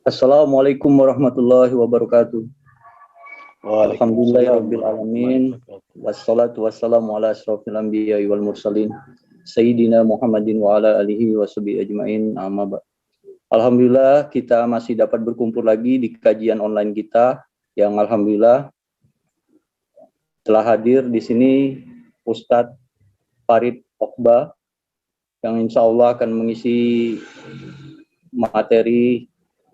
Assalamualaikum warahmatullahi wabarakatuh. Waalaikumsalam Alhamdulillahirabbil alamin. warahmatullahi wabarakatuh. Wassalatu wassalamu ala asyrofil anbiya'i wal mursalin. Sayyidina Muhammadin wa ala alihi wa sahbihi ajmain. Amma ba'd. Alhamdulillah kita masih dapat berkumpul lagi di kajian online kita yang alhamdulillah telah hadir di sini Ustadz Farid Okba yang insya Allah akan mengisi materi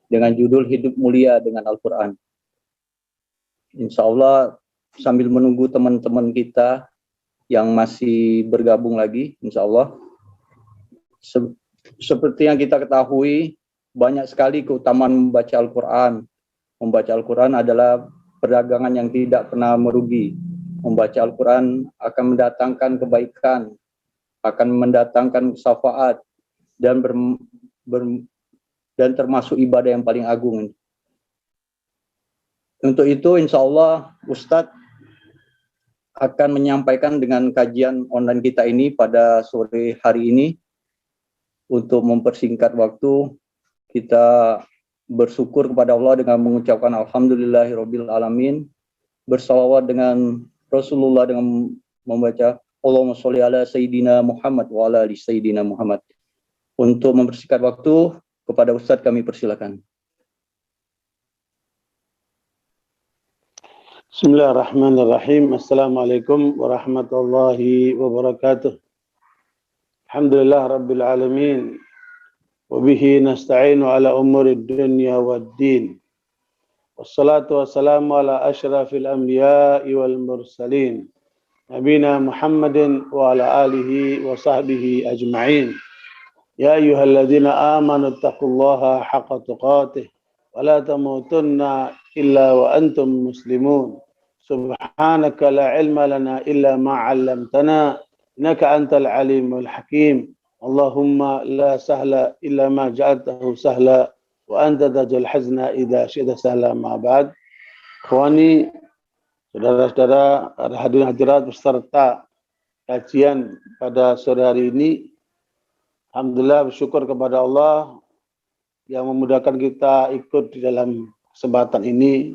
dengan judul Hidup Mulia dengan Al-Quran. Insya Allah sambil menunggu teman-teman kita yang masih bergabung lagi, insya Allah. Seperti yang kita ketahui, banyak sekali keutamaan membaca Al-Quran. Membaca Al-Quran adalah perdagangan yang tidak pernah merugi. Membaca Al-Quran akan mendatangkan kebaikan, akan mendatangkan syafaat, dan dan termasuk ibadah yang paling agung. Untuk itu, insya Allah, Ustadz akan menyampaikan dengan kajian online kita ini pada sore hari ini. Untuk mempersingkat waktu, kita bersyukur kepada Allah dengan mengucapkan Alhamdulillahirabbil alamin, bersalawat dengan Rasulullah dengan membaca Allahumma sholli ala Sayyidina Muhammad wa ala ali Sayyidina Muhammad. Untuk mempersingkat waktu, kepada Ustadz kami persilakan. Bismillahirrahmanirrahim. Assalamualaikum warahmatullahi wabarakatuh. Alhamdulillah rabbil alamin. Wabihi nasta'inu ala umuri dunya waddin. Wassalatu wassalamu ala asyrafil anbiya'i wal mursalin. Nabina Muhammadin wa ala alihi wa sahbihi ajma'in. Ya ayyuhalladzina amanu taqullaha haqqa tuqatih wa la tamutunna illa wa antum muslimun. Subhanaka la ilma lana illa ma 'allamtana innaka antal alimul hakim. Allahumma la sahla illa ma ja'altahu sahla wa anta taj'al hazna idza syi'ta sahla. Ma ba'd. Ikhwani, saudara-saudara hadirin hadirat peserta kajian pada sore hari ini, alhamdulillah bersyukur kepada Allah yang memudahkan kita ikut di dalam kesempatan ini.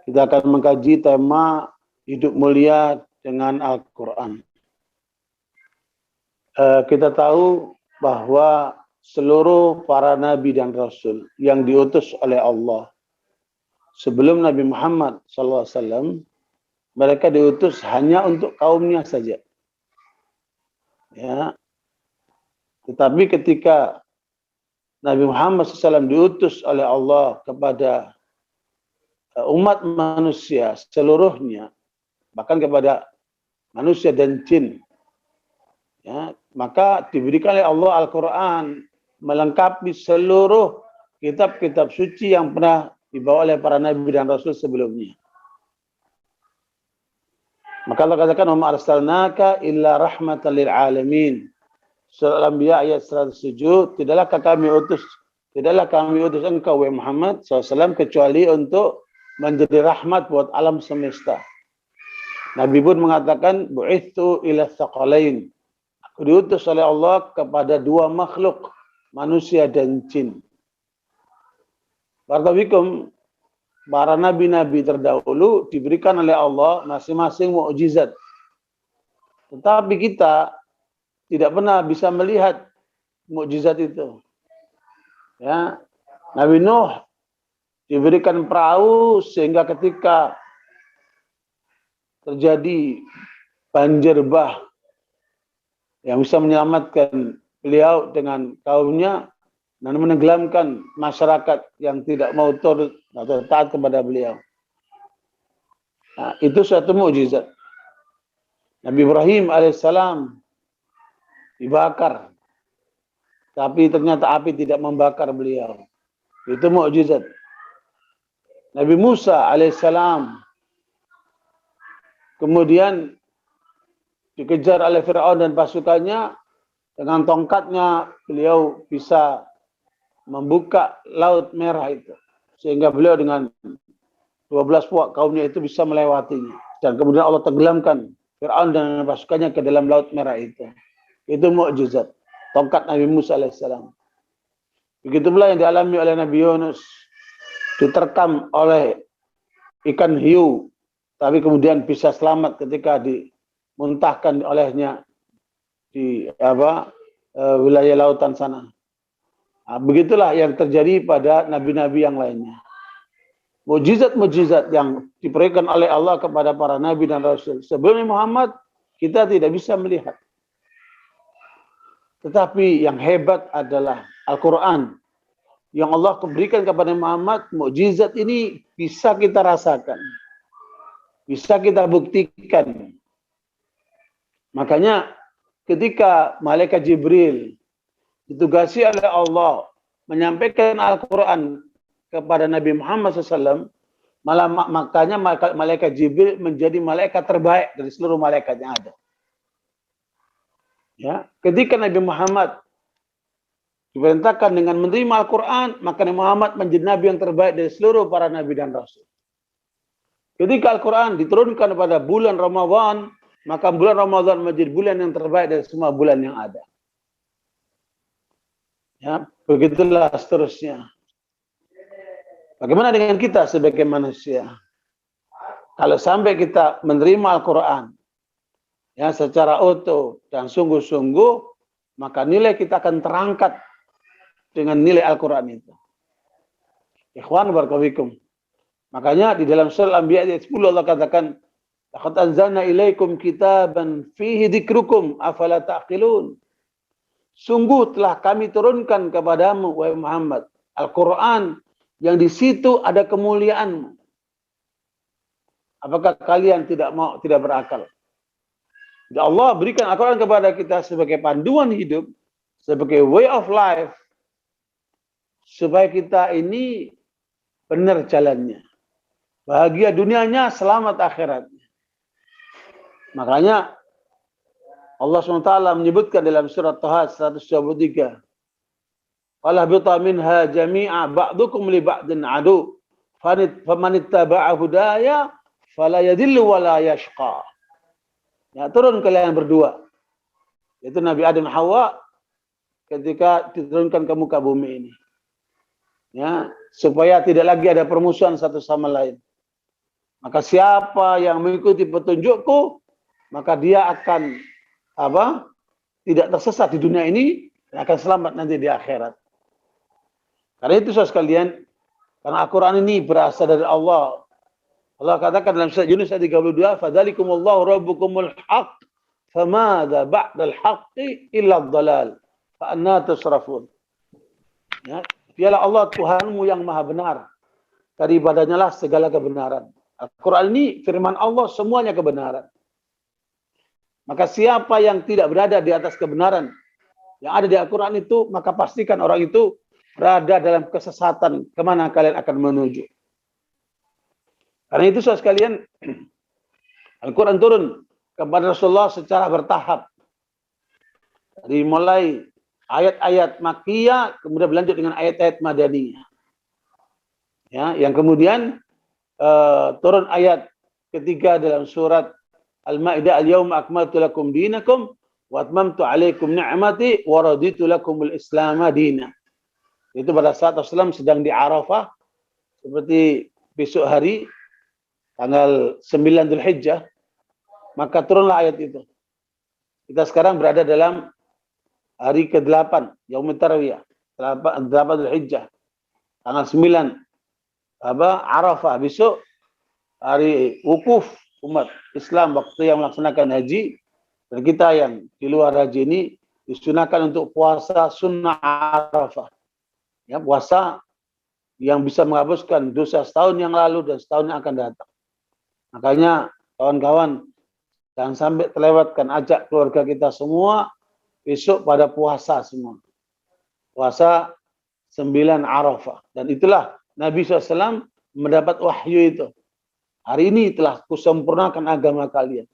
Kita akan mengkaji tema hidup mulia dengan Al-Quran. Kita tahu bahwa seluruh para nabi dan rasul yang diutus oleh Allah sebelum Nabi Muhammad SAW, mereka diutus hanya untuk kaumnya saja. Ya. Tetapi ketika Nabi Muhammad SAW diutus oleh Allah kepada umat manusia seluruhnya, bahkan kepada manusia dan jin, ya, maka diberikan oleh Allah Al-Quran melengkapi seluruh kitab-kitab suci yang pernah dibawa oleh para nabi dan rasul sebelumnya. Maka Allah katakan, "Wa ma arsalnaka illa rahmatan lil alamin." Surah Al-Anbiya ayat 107, tidaklah kami utus engkau wahai Muhammad SAW kecuali untuk menjadi rahmat buat alam semesta. Nabi pun mengatakan, "Bu'ithu ila tsaqalain." Aku diutus oleh Allah kepada dua makhluk, manusia dan jin. Barakallahu, para nabi-nabi terdahulu diberikan oleh Allah masing-masing mukjizat. Tetapi kita tidak pernah bisa melihat mukjizat itu. Ya, Nabi Nuh diberikan perahu sehingga ketika terjadi banjir bah yang bisa menyelamatkan beliau dengan kaumnya dan menenggelamkan masyarakat yang tidak mau turut atau taat kepada beliau. Nah, itu suatu mukjizat. Nabi Ibrahim alaihissalam dibakar, tapi ternyata api tidak membakar beliau. Itu mukjizat. Nabi Musa alaihissalam kemudian dikejar oleh Fir'aun dan pasukannya, dengan tongkatnya beliau bisa membuka laut merah itu, sehingga beliau dengan 12 puak kaumnya itu bisa melewatinya, dan kemudian Allah tenggelamkan Fir'aun dan pasukannya ke dalam laut merah itu. Itu mukjizat tongkat Nabi Musa alaihissalam. Begitu pula yang dialami oleh Nabi Yunus, diterkam oleh ikan hiu, tapi kemudian bisa selamat ketika dimuntahkan olehnya di wilayah lautan sana. Nah, begitulah yang terjadi pada nabi-nabi yang lainnya. Mujizat-mujizat yang diberikan oleh Allah kepada para nabi dan rasul sebelum Muhammad kita tidak bisa melihat. Tetapi yang hebat adalah Al-Quran yang Allah berikan kepada Muhammad. Mukjizat ini bisa kita rasakan, bisa kita buktikan. Makanya ketika malaikat Jibril ditugasi oleh Allah menyampaikan Al-Quran kepada Nabi Muhammad SAW, makanya malaikat Jibril menjadi malaikat terbaik dari seluruh malaikat yang ada. Ya, ketika Nabi Muhammad diperintahkan dengan menerima Al-Quran, maka Nabi Muhammad menjadi nabi yang terbaik dari seluruh para nabi dan rasul. Ketika Al-Quran diturunkan pada bulan Ramadan, maka bulan Ramadan menjadi bulan yang terbaik dari semua bulan yang ada. Ya, begitulah seterusnya. Bagaimana dengan kita sebagai manusia? Kalau sampai kita menerima Al-Quran ya secara utuh dan sungguh-sungguh, maka nilai kita akan terangkat dengan nilai Al-Quran itu. Ikhwan barakallahu. Makanya di dalam surah Al-Anbiya ayat 10 Allah katakan, laqad anzalna ilaikum kitaban fihi dzikrukum afala taqilun. Sungguh telah kami turunkan kepadamu wahai Muhammad Al-Quran yang di situ ada kemuliaanmu. Apakah kalian tidak berakal? Dan Allah berikan Al-Quran kepada kita sebagai panduan hidup, sebagai way of life, supaya kita ini benar jalannya. Bahagia dunianya, selamat akhiratnya. Makanya Allah SWT menyebutkan dalam surat Taha 123. Qala bita minha jami'a ba'dukum li ba'din adu. Famanittaba'a hudaya fala yadillu wa la yashqa. Ya, turun kalian berdua. Itu Nabi Adam dan Hawa ketika diturunkan ke muka bumi ini. Ya, supaya tidak lagi ada permusuhan satu sama lain. Maka siapa yang mengikuti petunjukku, maka dia akan tidak tersesat di dunia ini dan akan selamat nanti di akhirat. Karena itu saudara sekalian, karena Al-Quran ini berasal dari Allah. Allah katakan dalam surat Yunus ayat 32, "Fadzalikumullahu rabbukumul haqq, famadza ba'dal haqqi illa ad-dhalal, fa anna tusrafun." Ya, dialah Allah Tuhanmu yang maha benar. Daripadanya lah segala kebenaran. Al-Quran ini firman Allah semuanya kebenaran. Maka siapa yang tidak berada di atas kebenaran yang ada di Al-Quran itu, maka pastikan orang itu berada dalam kesesatan kemana kalian akan menuju. Karena itu saudara sekalian, Al-Quran turun kepada Rasulullah secara bertahap. Dari mulai ayat-ayat Makkiyah, kemudian berlanjut dengan ayat-ayat Madaniyah. Ya, yang kemudian turun ayat ketiga dalam surat Al-Maidah, "Al-yawma akmaltu lakum dinakum wa atmamtu 'alaikum ni'mati wa raditu lakumul Islam dinan." Itu pada saat Rasulullah sedang di Arafah, seperti besok hari tanggal 9 Dzulhijjah, maka turunlah ayat itu. Kita sekarang berada dalam hari ke-8, Yaumut Tarwiyah, 8 Dzulhijjah, tanggal 9 Arafah, besok hari wukuf umat Islam waktu yang melaksanakan haji, dan kita yang di luar haji ini disunahkan untuk puasa sunnah Arafah. Ya, puasa yang bisa menghapuskan dosa setahun yang lalu dan setahun yang akan datang. Makanya kawan-kawan jangan sampai terlewatkan, ajak keluarga kita semua besok pada puasa semua. Puasa 9 Arafah. Dan itulah Nabi SAW mendapat wahyu itu. Hari ini telah kusempurnakan agama kalian.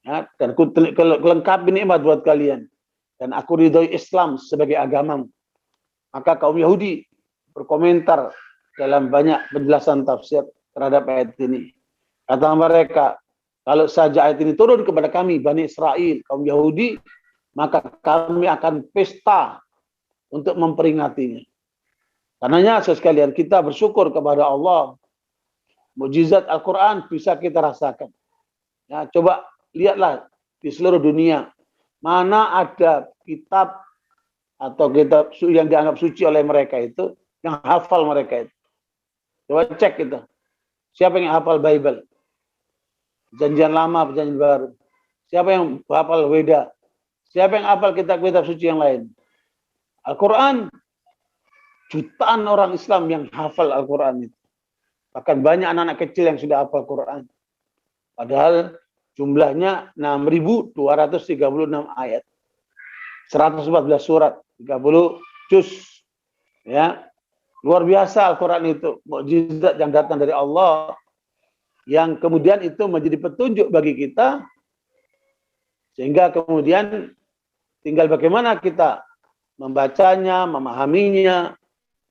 Ya, dan kelengkapi nikmat buat kalian. Dan aku ridhoi Islam sebagai agamamu. Maka kaum Yahudi berkomentar dalam banyak penjelasan tafsir terhadap ayat ini. Kata mereka, kalau saja ayat ini turun kepada kami, Bani Israel, kaum Yahudi, maka kami akan pesta untuk memperingatinya. Karenanya sekalian kita bersyukur kepada Allah. Mukjizat Al-Quran bisa kita rasakan. Ya, coba lihatlah di seluruh dunia. Mana ada kitab atau kitab yang dianggap suci oleh mereka itu, yang hafal mereka itu. Coba cek itu. Siapa yang hafal Bible? Perjanjian lama, perjanjian baru. Siapa yang hafal Weda? Siapa yang hafal kitab-kitab suci yang lain? Al-Quran, jutaan orang Islam yang hafal Al-Quran itu. Bahkan banyak anak-anak kecil yang sudah hafal Quran. Padahal jumlahnya 6.236 ayat. 114 surat, 30 juz. Ya. Luar biasa Al-Quran itu. Mukjizat yang datang dari Allah. Yang kemudian itu menjadi petunjuk bagi kita. Sehingga kemudian tinggal bagaimana kita membacanya, memahaminya,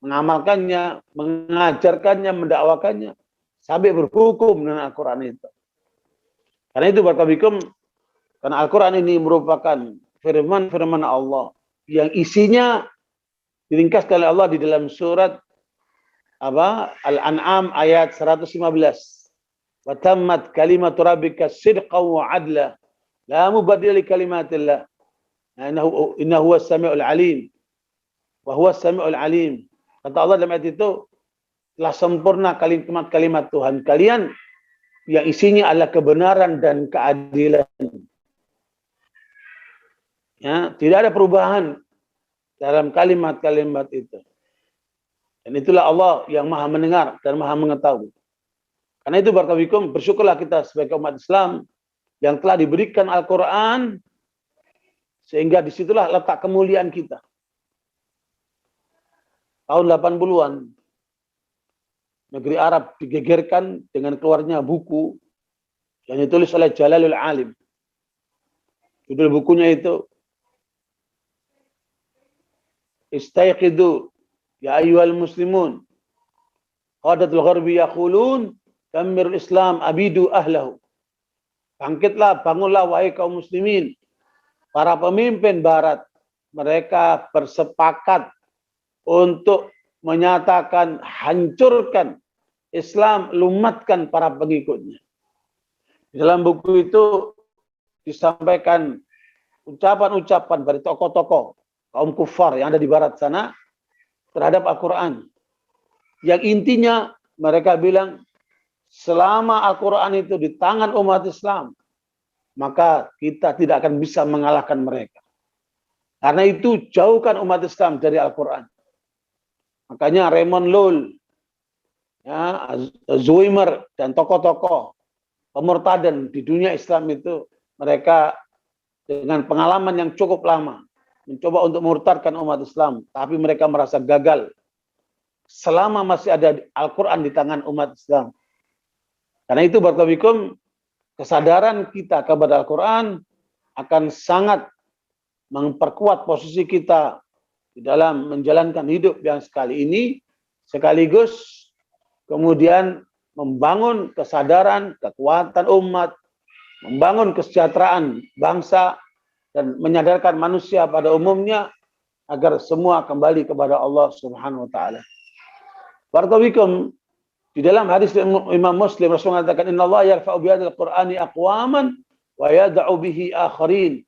mengamalkannya, mengajarkannya, mendakwakannya, sampai berhukum dengan Al-Quran itu. Karena itu barakallahu, karena Al-Quran ini merupakan firman-firman Allah yang isinya diringkaskan oleh Allah di dalam surat Al-An'am ayat 115. Wa tammat kalimatu rabbika sidqan wa adla la mubaddila li kalimatillah. Innahu huwas samiul alim. Wa huwas samiul alim. Kata Allah dalam ayat itu, telah sempurna kalimat-kalimat Tuhan kalian yang isinya adalah kebenaran dan keadilan. Ya, tidak ada perubahan dalam kalimat-kalimat itu. Dan itulah Allah yang maha mendengar dan maha mengetahui. Karena itu barakallahu, bersyukurlah kita sebagai umat Islam yang telah diberikan Al-Quran, sehingga disitulah letak kemuliaan kita. Tahun 80-an, negeri Arab digegerkan dengan keluarnya buku yang ditulis oleh Jalalul Alim. Judul bukunya itu Istayqidu ya ayyuhal muslimun qadatul gharbi yaqulun damirul Islam abidu ahlahu. Bangkitlah, bangunlah wahai kaum muslimin. Para pemimpin barat mereka bersepakat untuk menyatakan hancurkan Islam, lumatkan para pengikutnya. Di dalam buku itu disampaikan ucapan-ucapan dari tokoh-tokoh kaum kufar yang ada di barat sana terhadap Al-Quran. Yang intinya mereka bilang, selama Al-Quran itu di tangan umat Islam, maka kita tidak akan bisa mengalahkan mereka. Karena itu jauhkan umat Islam dari Al-Quran. Makanya Raymond Lull, ya, Zuhaimer, dan tokoh-tokoh pemurtadan di dunia Islam itu, mereka dengan pengalaman yang cukup lama mencoba untuk murtadkan umat Islam, tapi mereka merasa gagal selama masih ada Al-Quran di tangan umat Islam. Karena itu barakallahu, kesadaran kita kepada Al-Quran akan sangat memperkuat posisi kita di dalam menjalankan hidup yang sekali ini, sekaligus kemudian membangun kesadaran, kekuatan umat, membangun kesejahteraan bangsa, dan menyadarkan manusia pada umumnya agar semua kembali kepada Allah Subhanahu wa taala. Barakallahu, di dalam hadis Imam Muslim, Rasulullah mengatakan, "Innallaha yarfa'u bihadzal Qur'ani aqwaman wa yad'u bihi akharin."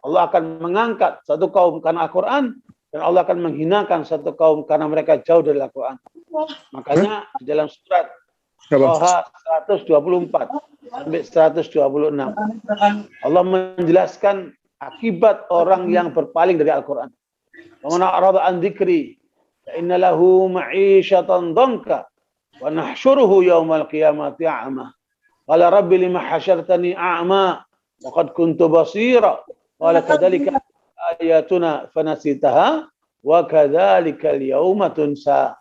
Allah akan mengangkat satu kaum karena Al-Quran, dan Allah akan menghinakan satu kaum karena mereka jauh dari Al-Quran. Makanya di dalam surat Toha 124 sampai 126, Allah menjelaskan akibat orang yang berpaling dari Al-Quran. Wa man a'rada an dzikri fa inna lahu ma'isyatan dhanka wa nahsyuruhu yaumal qiyamati a'ma. Qala rabbi lima hasyartani a'ma wa qad kuntu basira. Qala kadzalika ayatuna fanasitaha wa kadzalika al-yauma tunsa.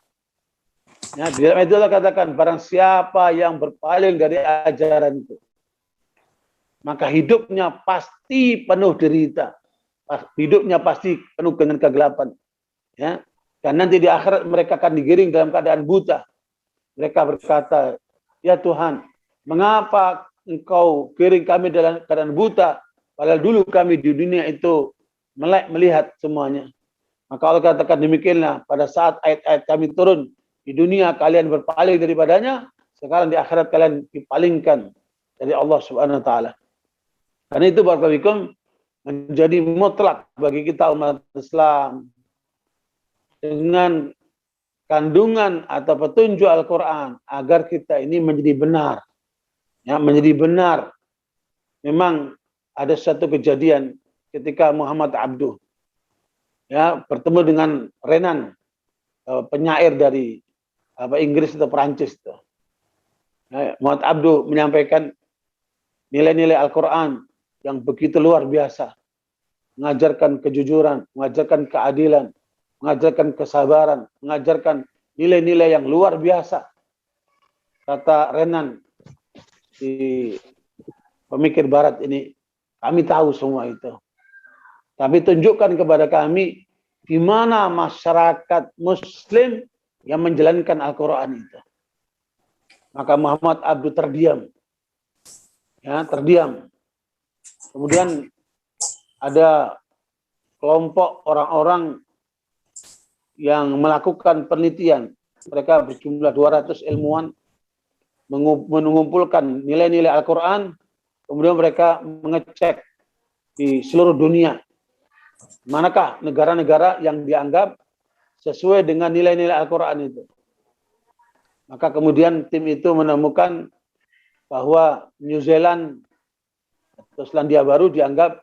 Ya, di dalam itu Allah katakan, barang siapa yang berpaling dari ajaran itu, maka hidupnya pasti penuh derita. Hidupnya pasti penuh dengan kegelapan. Ya. Dan nanti di akhirat mereka akan digiring dalam keadaan buta. Mereka berkata, ya Tuhan, mengapa engkau giring kami dalam keadaan buta? Padahal dulu kami di dunia itu melek melihat semuanya. Maka Allah katakan demikianlah pada saat ayat-ayat kami turun di dunia kalian berpaling daripadanya, sekarang di akhirat kalian dipalingkan dari Allah Subhanahu wa taala. Karena itu barakallahu menjadi mutlak bagi kita umat Islam dengan kandungan atau petunjuk Al-Quran agar kita ini menjadi benar. Ya, menjadi benar. Memang ada satu kejadian ketika Muhammad Abduh ya bertemu dengan Renan, penyair dari Inggris atau Perancis itu. Ya, Muhammad Abduh menyampaikan nilai-nilai Al-Quran yang begitu luar biasa, mengajarkan kejujuran, mengajarkan keadilan, mengajarkan kesabaran, mengajarkan nilai-nilai yang luar biasa. Kata Renan, di pemikir barat ini, kami tahu semua itu. Tapi tunjukkan kepada kami di mana masyarakat Muslim yang menjalankan Al-Quran itu. Maka Muhammad Abduh terdiam. Ya, terdiam. Kemudian ada kelompok orang-orang yang melakukan penelitian. Mereka berjumlah 200 ilmuwan mengumpulkan nilai-nilai Al-Quran, kemudian mereka mengecek di seluruh dunia manakah negara-negara yang dianggap sesuai dengan nilai-nilai Al-Quran itu. Maka kemudian tim itu menemukan bahwa New Zealand atau Selandia Baru dianggap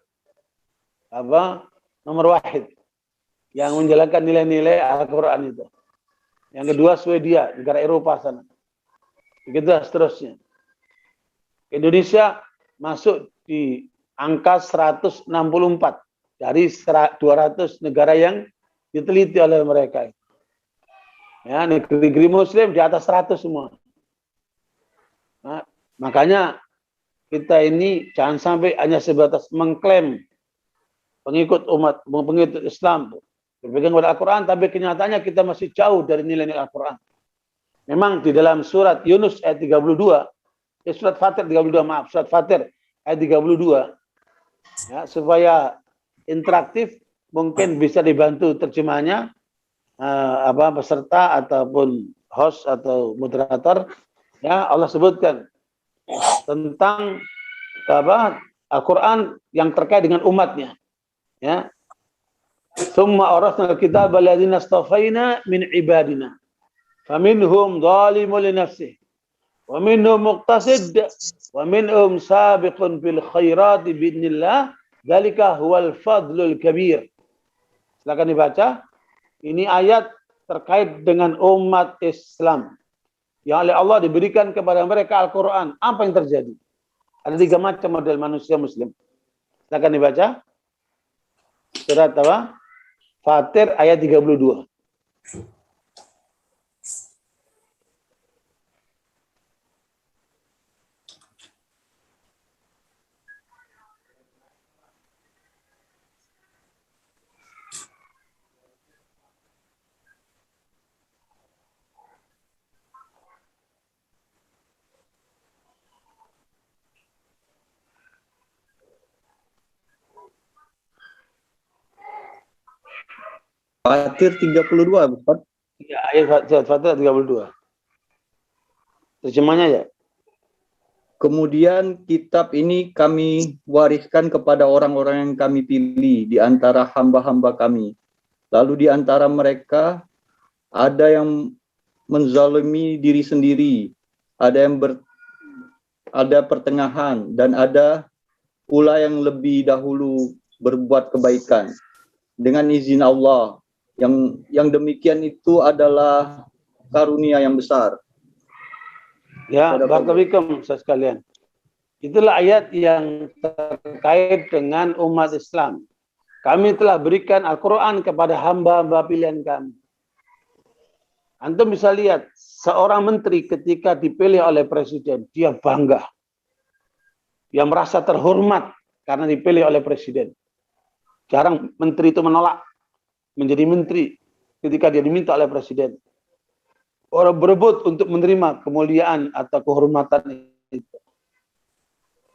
nomor wahid yang menjalankan nilai-nilai Al-Quran itu. Yang kedua Swedia, negara Eropa sana. Begitu seterusnya. Indonesia masuk di angka 164 dari 200 negara yang diteliti oleh mereka. Ya, negeri-negeri Muslim di atas 100 semua. Nah, makanya kita ini jangan sampai hanya sebatas mengklaim pengikut Islam, berpegang pada Al-Quran, tapi kenyataannya kita masih jauh dari nilai-nilai Al-Quran. Memang di dalam surat Yunus ayat 32, surat Fatir 32, surat Fatir ayat 32, ya, supaya interaktif mungkin bisa dibantu terjemahnya peserta ataupun host atau moderator. Ya, Allah sebutkan tentang Al-Quran yang terkait dengan umatnya. Ya, Tsumma awrasna al-kitaba alladziina istafaina min ibadina. Faminhum zalimun li nafsihi wa minhum muqtasid wa minhum sabiqun bil khairati biidznillah. Dzalika huwal fadlul kabir. Silakan dibaca. Ini ayat terkait dengan umat Islam yang oleh Allah diberikan kepada mereka Al-Quran. Apa yang terjadi? Ada 3 macam model manusia Muslim. Silakan dibaca. Surat apa? Fatir ayat 32. Fatir 32, Ustaz. Ya, ayat Fatir 32. Terjemahnya ya. Kemudian kitab ini kami wariskan kepada orang-orang yang kami pilih di antara hamba-hamba kami. Lalu di antara mereka ada yang menzalimi diri sendiri, ada pertengahan, dan ada pula yang lebih dahulu berbuat kebaikan dengan izin Allah. Yang demikian itu adalah karunia yang besar. Ya, barakallahu sekalian. Itulah ayat yang terkait dengan umat Islam. Kami telah berikan Al-Quran kepada hamba-hamba pilihan kami. Antum bisa lihat, seorang menteri ketika dipilih oleh presiden, dia bangga. Dia merasa terhormat karena dipilih oleh presiden. Jarang menteri itu menolak menjadi menteri ketika dia diminta oleh presiden. Orang berebut untuk menerima kemuliaan atau kehormatan itu.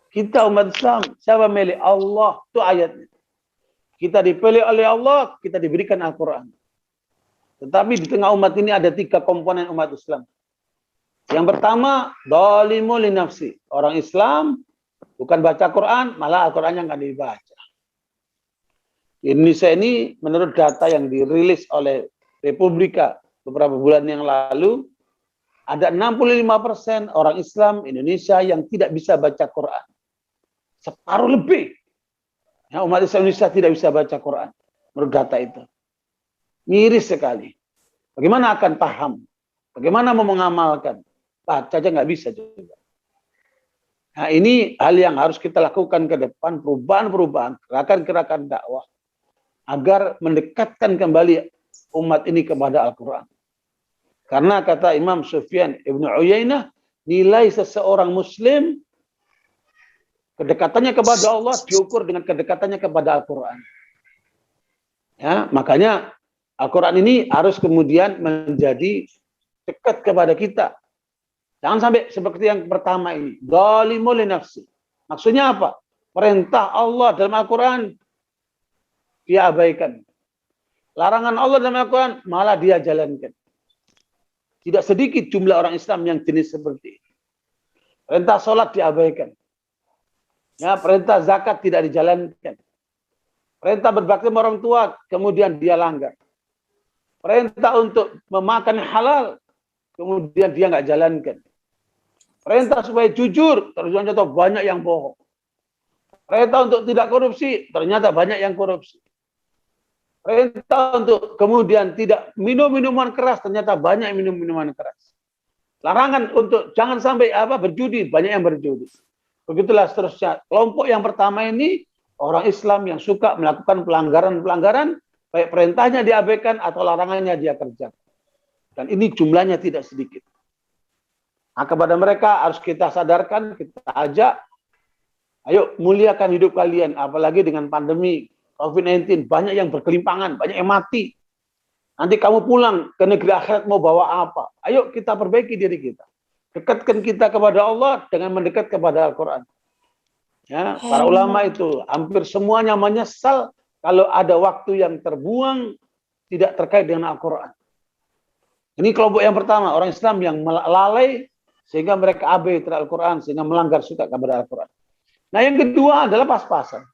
Kita umat Islam, siapa milih? Allah. Itu ayatnya. Kita dipilih oleh Allah, kita diberikan Al-Quran. Tetapi di tengah umat ini ada 3 komponen umat Islam. Yang pertama, dhalimu li nafsi. Orang Islam bukan baca Quran, malah Al-Qurannya nggak dibaca. Indonesia ini menurut data yang dirilis oleh Republika beberapa bulan yang lalu, ada 65% orang Islam Indonesia yang tidak bisa baca Quran. Separuh lebih. Ya, umat Islam Indonesia tidak bisa baca Quran. Menurut data itu. Miris sekali. Bagaimana akan paham? Bagaimana mau mengamalkan? Baca aja nggak bisa juga. Nah, ini hal yang harus kita lakukan ke depan, perubahan-perubahan, gerakan-gerakan dakwah, agar mendekatkan kembali umat ini kepada Al-Quran. Karena kata Imam Sufyan Ibn Uyainah, nilai seseorang Muslim, kedekatannya kepada Allah diukur dengan kedekatannya kepada Al-Quran. Ya, makanya Al-Quran ini harus kemudian menjadi dekat kepada kita. Jangan sampai seperti yang pertama ini, dhalimu li nafsi. Maksudnya apa? Perintah Allah dalam Al-Quran dia abaikan. Larangan Allah dalam Al-Quran malah dia jalankan. Tidak sedikit jumlah orang Islam yang jenis seperti ini. Perintah sholat diabaikan. Ya, perintah zakat tidak dijalankan. Perintah berbakti sama orang tua kemudian dia langgar. Perintah untuk memakan halal kemudian dia nggak jalankan. Perintah supaya jujur, ternyata banyak yang bohong. Perintah untuk tidak korupsi, ternyata banyak yang korupsi. Perintah untuk kemudian tidak minum minuman keras, ternyata banyak yang minum minuman keras. Larangan untuk jangan sampai berjudi, banyak yang berjudi. Begitulah seterusnya. Kelompok yang pertama ini orang Islam yang suka melakukan pelanggaran-pelanggaran, baik perintahnya diabaikan atau larangannya dia kerjakan. Dan ini jumlahnya tidak sedikit. Nah, kepada mereka harus kita sadarkan, kita ajak, ayo muliakan hidup kalian, apalagi dengan pandemi COVID-19, banyak yang berkelimpangan, banyak yang mati. Nanti kamu pulang ke negeri akhirat mau bawa apa? Ayo kita perbaiki diri kita. Dekatkan kita kepada Allah dengan mendekat kepada Al-Quran. Ya, para ulama itu hampir semuanya menyesal kalau ada waktu yang terbuang tidak terkait dengan Al-Quran. Ini kelompok yang pertama, orang Islam yang lalai sehingga mereka abai terhadap Al-Quran, sehingga melanggar suka kepada Al-Quran. Nah, yang kedua adalah pas-pasan.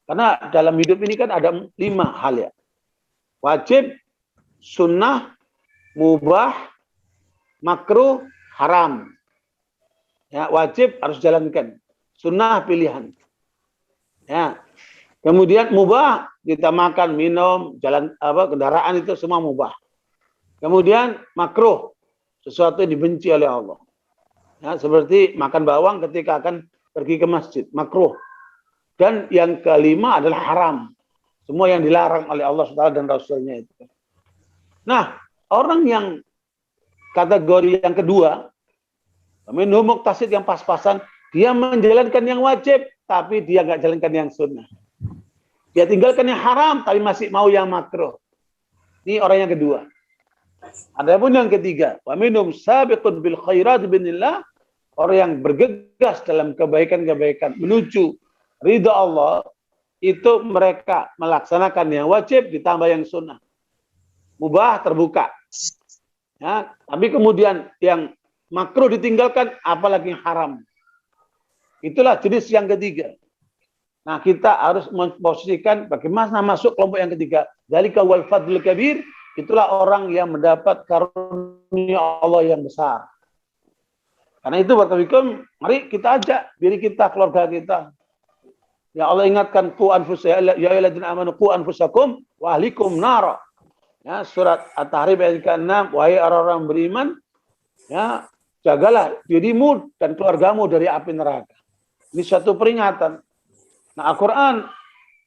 Karena dalam hidup ini kan ada 5 hal ya. Wajib, sunnah, mubah, makruh, haram. Ya, wajib harus jalankan. Sunnah pilihan. Ya. Kemudian mubah, kita makan, minum, jalan kendaraan itu semua mubah. Kemudian makruh, sesuatu yang dibenci oleh Allah. Ya, seperti makan bawang ketika akan pergi ke masjid, makruh. Dan yang kelima adalah haram. Semua yang dilarang oleh Allah SWT dan Rasulnya itu. Nah, orang yang kategori yang kedua, minhum muqtasid yang pas-pasan, dia menjalankan yang wajib, tapi dia nggak jalankan yang sunnah. Dia tinggalkan yang haram, tapi masih mau yang makruh. Ini orang yang kedua. Adapun yang ketiga, wa minhum sabiqun bil khairat binillah, orang yang bergegas dalam kebaikan-kebaikan menuju ridha Allah, itu mereka melaksanakan yang wajib ditambah yang sunnah. Mubah terbuka. Ya, tapi kemudian yang makruh ditinggalkan, apalagi yang haram. Itulah jenis yang ketiga. Nah, kita harus memposisikan bagaimana masuk kelompok yang ketiga. Dzalika wal fadlul kabir, itulah orang yang mendapat karunia Allah yang besar. Karena itu barakallahu, mari kita ajak diri kita, keluarga kita. Ya Allah ingatkan qu anfusakum ya ayyuhalladzina amanu qu anfusakum wa ahlikum nar. Ya, surat At-Tahrim ayat ke-6, wahai orang-orang beriman, ya, jagalah dirimu dan keluargamu dari api neraka. Ini suatu peringatan. Nah, Al-Quran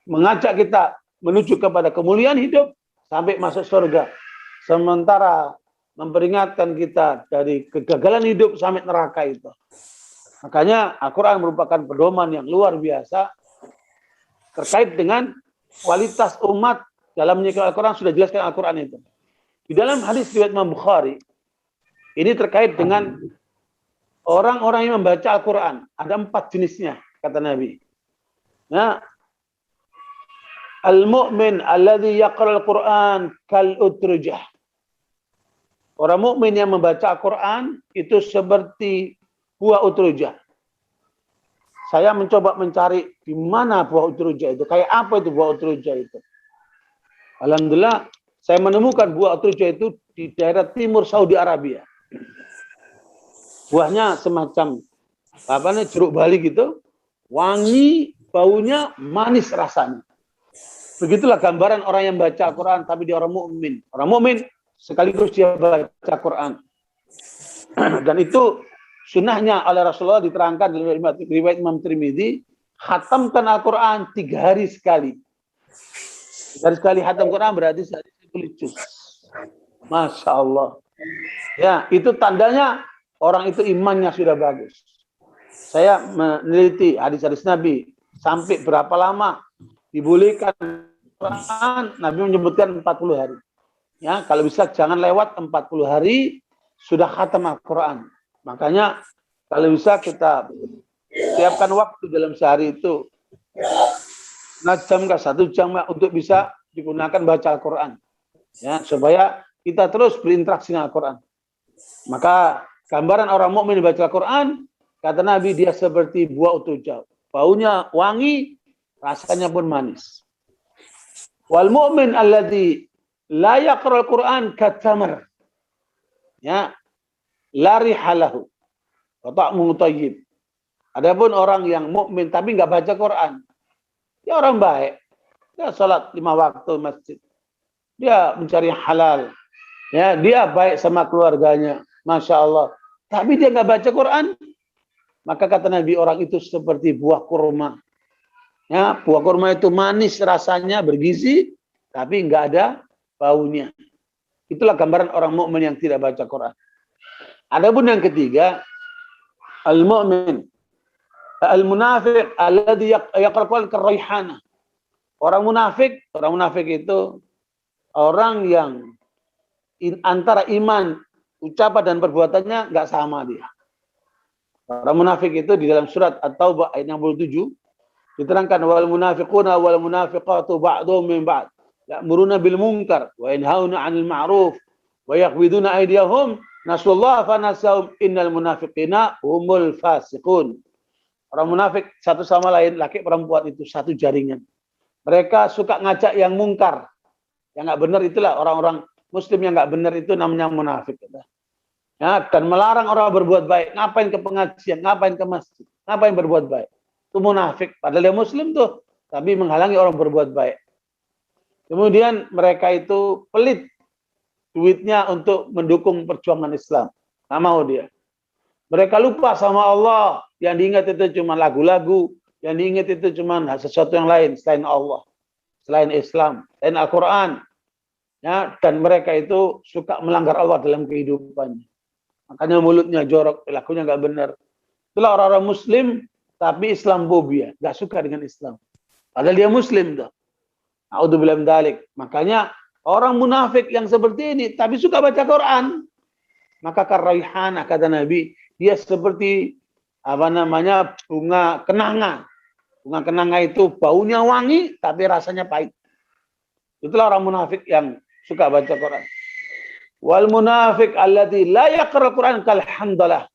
mengajak kita menuju kepada kemuliaan hidup sampai masuk surga. Sementara memperingatkan kita dari kegagalan hidup sampai neraka itu. Makanya Al-Quran merupakan pedoman yang luar biasa terkait dengan kualitas umat dalam menyikapi Al-Quran. Sudah jelaskan Al-Quran itu. Di dalam hadis riwayat Imam Bukhari, ini terkait dengan orang-orang yang membaca Al-Quran. Ada 4 jenisnya, kata Nabi. Nah, Al-mu'min alladhi yaqra'al Qur'an kal utrujah. Orang mukmin yang membaca Al-Quran itu seperti buah utrujah. Saya mencoba mencari di mana buah utrujah itu. Kayak apa itu buah utrujah itu. Alhamdulillah, saya menemukan buah utrujah itu di daerah timur Saudi Arabia. Buahnya semacam jeruk bali gitu. Wangi, baunya, manis rasanya. Begitulah gambaran orang yang baca Al-Quran, tapi dia orang mukmin. Orang mukmin sekaligus dia baca Quran. Dan itu sunnahnya oleh Rasulullah diterangkan dalam riwayat Imam Tirmidzi, khatamkan Al-Quran 3 hari sekali. 3 hari sekali khatam Quran berarti sehari 10 juz. Masya Allah. Ya, itu tandanya orang itu imannya sudah bagus. Saya meneliti hadis-hadis Nabi sampai berapa lama dibolehkan Quran, Nabi menyebutkan 40 hari. Ya, kalau bisa jangan lewat 40 hari sudah khatam Al-Quran. Makanya kalau bisa kita siapkan waktu dalam sehari itu 1 jam ke 1 jam untuk bisa digunakan baca Al-Quran. Ya, supaya kita terus berinteraksi dengan Al-Quran. Maka gambaran orang mukmin baca Al-Quran, kata Nabi dia seperti buah utrujah. Baunya wangi, rasanya pun manis. Wal mu'min alladzi la yaqra'ul Qur'an katamar. Ya. La rihalahu. Wa ta'muhu thayyib. Adapun orang yang mukmin tapi enggak baca Quran, dia orang baik. Dia salat 5 waktu masjid. Dia mencari halal. Ya, dia baik sama keluarganya. Masya Allah. Tapi dia enggak baca Quran, maka kata Nabi orang itu seperti buah kurma. Ya, buah kurma itu manis rasanya, bergizi, tapi enggak ada baunya. Itulah gambaran orang mukmin yang tidak baca Quran. Adapun yang ketiga, al-mu'min, al-munafiq alladhi yaqra'ul karayhana. Orang munafik itu orang yang antara iman, ucapan dan perbuatannya enggak sama dia. Orang munafik itu di dalam surat At-Taubah ayat 67 diterangkan wal munafiquna wal munafiqatu ba'dhum min ba'd ya'muruna bil munkar wa yanhauna 'anil ma'ruf wa yaqbiduna aydiyahum nasallahu fa nasahum innal munafiqina humul fasiqun. Orang munafik satu sama lain, laki perempuan itu satu jaringan. Mereka suka ngajak yang mungkar. Yang enggak benar itulah orang-orang muslim yang enggak benar itu namanya munafik. Ya, dan melarang orang berbuat baik. Ngapain ke pengajian, ngapain ke masjid, ngapain berbuat baik. Itu munafik. Padahal dia muslim tuh, tapi menghalangi orang berbuat baik. Kemudian mereka itu pelit duitnya untuk mendukung perjuangan Islam. Nggak mau dia. Mereka lupa sama Allah. Yang diingat itu cuma lagu-lagu. Yang diingat itu cuma sesuatu yang lain selain Allah, selain Islam, selain Al-Quran. Ya, dan mereka itu suka melanggar Allah dalam kehidupannya. Makanya mulutnya jorok, lakunya nggak benar. Itulah orang-orang muslim, tapi Islamfobia, nggak suka dengan Islam. Padahal dia muslim tuh. A'udzubillahi min dzalik. Makanya orang munafik yang seperti ini, tapi suka baca Quran, maka karayhana kata Nabi, dia seperti bunga kenanga. Bunga kenanga itu baunya wangi, tapi rasanya pahit. Itulah orang munafik yang suka baca Quran. Wal munafik alladzi la yaqra'ul Quran kal hamdalah.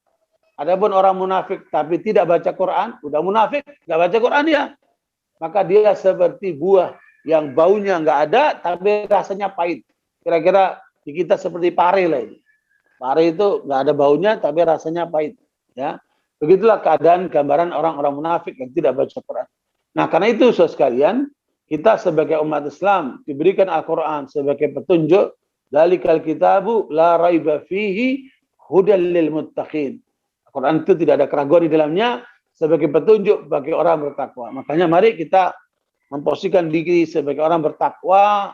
Adapun orang munafik tapi tidak baca Quran, udah munafik, enggak baca Quran ya. Maka dia seperti buah yang baunya enggak ada tapi rasanya pahit. Kira-kira di kita seperti pare lah ini. Pare itu enggak ada baunya tapi rasanya pahit, ya. Begitulah keadaan gambaran orang-orang munafik yang tidak baca Quran. Nah, karena itu saudara sekalian, kita sebagai umat Islam diberikan Al-Quran sebagai petunjuk. Dzalikal kitabu la raiba fihi hudal lil muttaqin. Al-Quran itu tidak ada keraguan di dalamnya sebagai petunjuk bagi orang bertakwa. Makanya mari kita memposisikan diri sebagai orang bertakwa,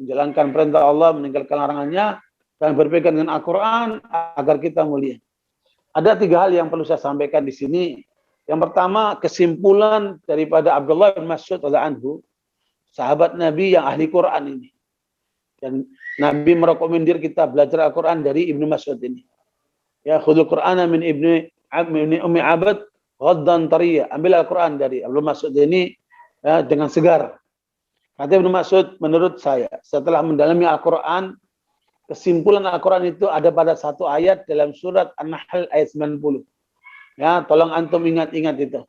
menjalankan perintah Allah, meninggalkan larangannya, dan berpegang dengan Al-Quran agar kita mulia. Ada 3 hal yang perlu saya sampaikan di sini. Yang pertama, kesimpulan daripada Abdullah bin Mas'ud radhiyallahu anhu, sahabat Nabi yang ahli Quran ini. Dan Nabi merekomendir kita belajar Al-Quran dari Ibnu Mas'ud ini. Ya, khudul Qur'ana min Ummi Abad ghaddan tariya. Ambil Al-Quran dari Ibnu Mas'ud ini ya, dengan segar. Kata Ibnu Mas'ud, menurut saya, setelah mendalami Al-Quran, kesimpulan Al-Quran itu ada pada satu ayat dalam surat An-Nahl ayat 90. Ya, tolong antum ingat-ingat itu.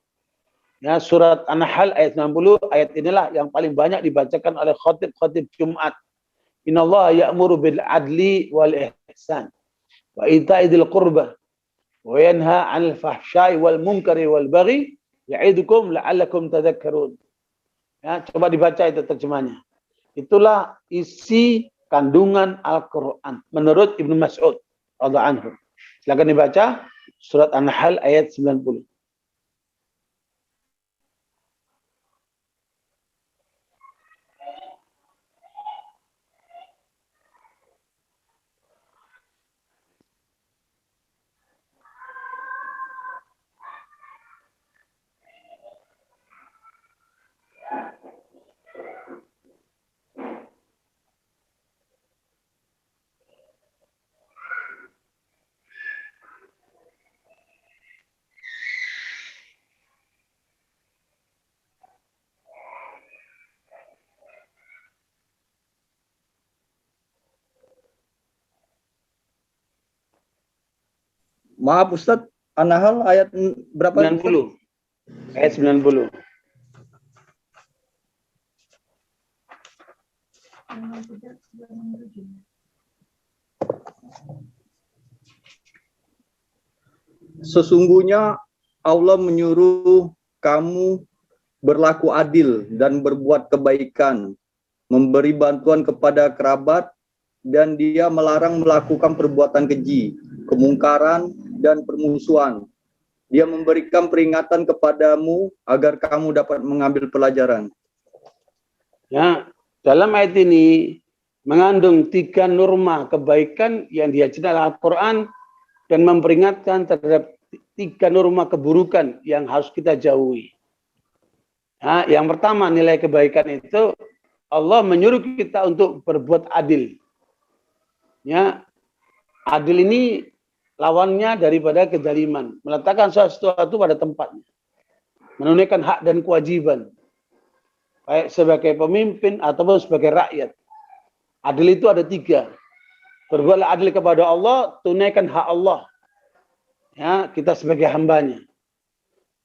Ya, surat An-Nahl ayat 90, ayat inilah yang paling banyak dibacakan oleh khotib-khotib Jumat. Innallaha ya'muru bil adli wal ihsan wa ita'idil qurbah wa yanha 'anil fahsya'i wal munkari wal baghi ya'idukum la'allakum tadhakkarun. Ya, coba dibaca itu terjemahnya. Itulah isi kandungan Al-Quran menurut Ibnu Mas'ud radhiyallahu anhu. Silakan dibaca surat An-Nahl ayat 90. Maaf Ustadz, An-Nahl ayat berapa? 90. Ayat 90. Sesungguhnya Allah menyuruh kamu berlaku adil dan berbuat kebaikan, memberi bantuan kepada kerabat, dan Dia melarang melakukan perbuatan keji, kemungkaran, dan permusuhan. Dia memberikan peringatan kepadamu agar kamu dapat mengambil pelajaran. Ya, dalam ayat ini mengandung 3 norma kebaikan yang diajarkan Al-Quran dan memperingatkan terhadap 3 norma keburukan yang harus kita jauhi. Ya, yang pertama, nilai kebaikan itu Allah menyuruh kita untuk berbuat adil. Ya, adil ini lawannya daripada kezaliman, meletakkan sesuatu pada tempatnya, menunaikan hak dan kewajiban, baik sebagai pemimpin ataupun sebagai rakyat. Adil itu ada 3. Berbuatlah adil kepada Allah, tunaikan hak Allah. Ya, kita sebagai hambanya.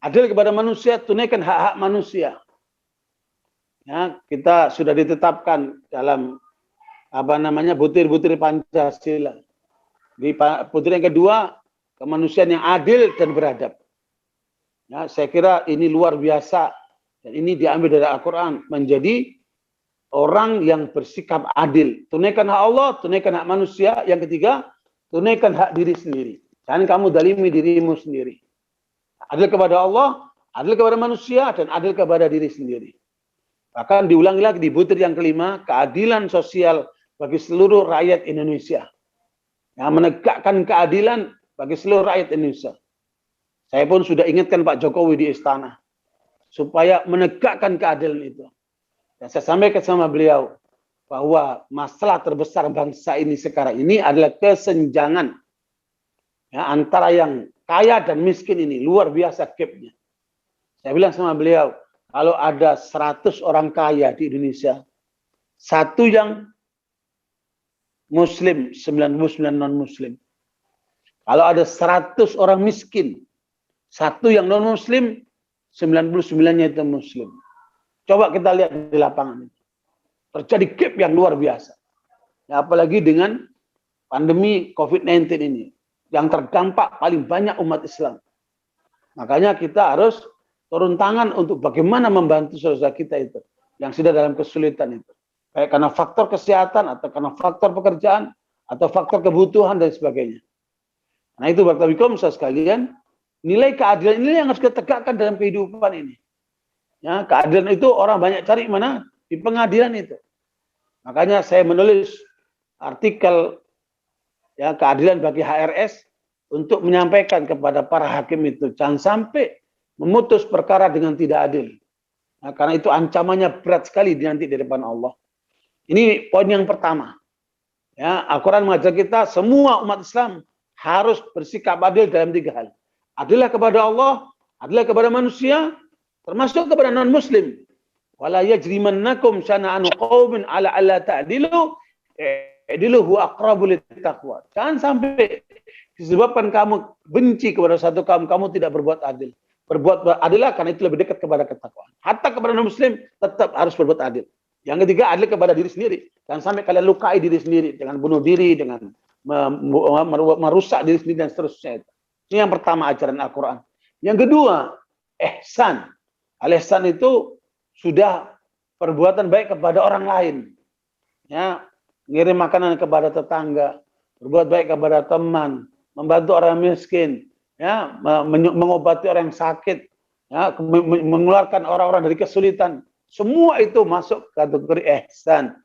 Adil kepada manusia, tunaikan hak-hak manusia. Ya, kita sudah ditetapkan dalam butir-butir Pancasila. Di butir yang kedua, kemanusiaan yang adil dan beradab. Ya, saya kira ini luar biasa dan ini diambil dari Al-Quran, menjadi orang yang bersikap adil. Tunaikan hak Allah, tunaikan hak manusia. Yang ketiga, tunaikan hak diri sendiri. Jangan kamu zalimi dirimu sendiri. Adil kepada Allah, adil kepada manusia, dan adil kepada diri sendiri. Bahkan diulangi lagi di butir yang kelima, keadilan sosial bagi seluruh rakyat Indonesia. Yang menegakkan keadilan bagi seluruh rakyat Indonesia. Saya pun sudah ingatkan Pak Jokowi di istana supaya menegakkan keadilan itu. Dan saya sampaikan sama beliau bahwa masalah terbesar bangsa ini sekarang ini adalah kesenjangan ya, antara yang kaya dan miskin ini, luar biasa gapnya. Saya bilang sama beliau, kalau ada 100 orang kaya di Indonesia, 1 yang Muslim, 99 non-Muslim. Kalau ada 100 orang miskin, 1 yang non-Muslim, 99-nya itu Muslim. Coba kita lihat di lapangan itu. Terjadi gap yang luar biasa. Ya, apalagi dengan pandemi COVID-19 ini, yang terdampak paling banyak umat Islam. Makanya kita harus turun tangan untuk bagaimana membantu saudara kita itu, yang sudah dalam kesulitan itu. Baik karena faktor kesehatan, atau karena faktor pekerjaan, atau faktor kebutuhan, dan sebagainya. Nah itu Bapak Ibu sekalian, nilai keadilan ini yang harus kita tegakkan dalam kehidupan ini. Ya, keadilan itu orang banyak cari mana? Di pengadilan itu. Makanya saya menulis artikel ya, keadilan bagi HRS untuk menyampaikan kepada para hakim itu, jangan sampai memutus perkara dengan tidak adil. Nah, karena itu ancamannya berat sekali nanti di depan Allah. Ini poin yang pertama. Ya, Al-Quran mengajar kita semua umat Islam harus bersikap adil dalam 3 hal. Adillah kepada Allah, adillah kepada manusia, termasuk kepada non-Muslim. Wala yajrimannakum syana'anu qaumin ala alla ta'dilu i'dilu huwa aqrabu littaqwa. Jangan sampai disebabkan kamu benci kepada satu kaum, kamu tidak berbuat adil. Berbuat adillah karena itu lebih dekat kepada ketakwaan. Hatta kepada non-muslim tetap harus berbuat adil. Yang ketiga, adil kepada diri sendiri. Jangan sampai kalian lukai diri sendiri dengan bunuh diri, dengan merusak diri sendiri dan seterusnya. Ini yang pertama ajaran Al-Quran. Yang kedua, ihsan. Al-ihsan itu sudah perbuatan baik kepada orang lain. Ya, ngirim makanan kepada tetangga, berbuat baik kepada teman, membantu orang miskin, ya, mengobati orang yang sakit, ya, mengeluarkan orang-orang dari kesulitan. Semua itu masuk kategori ihsan.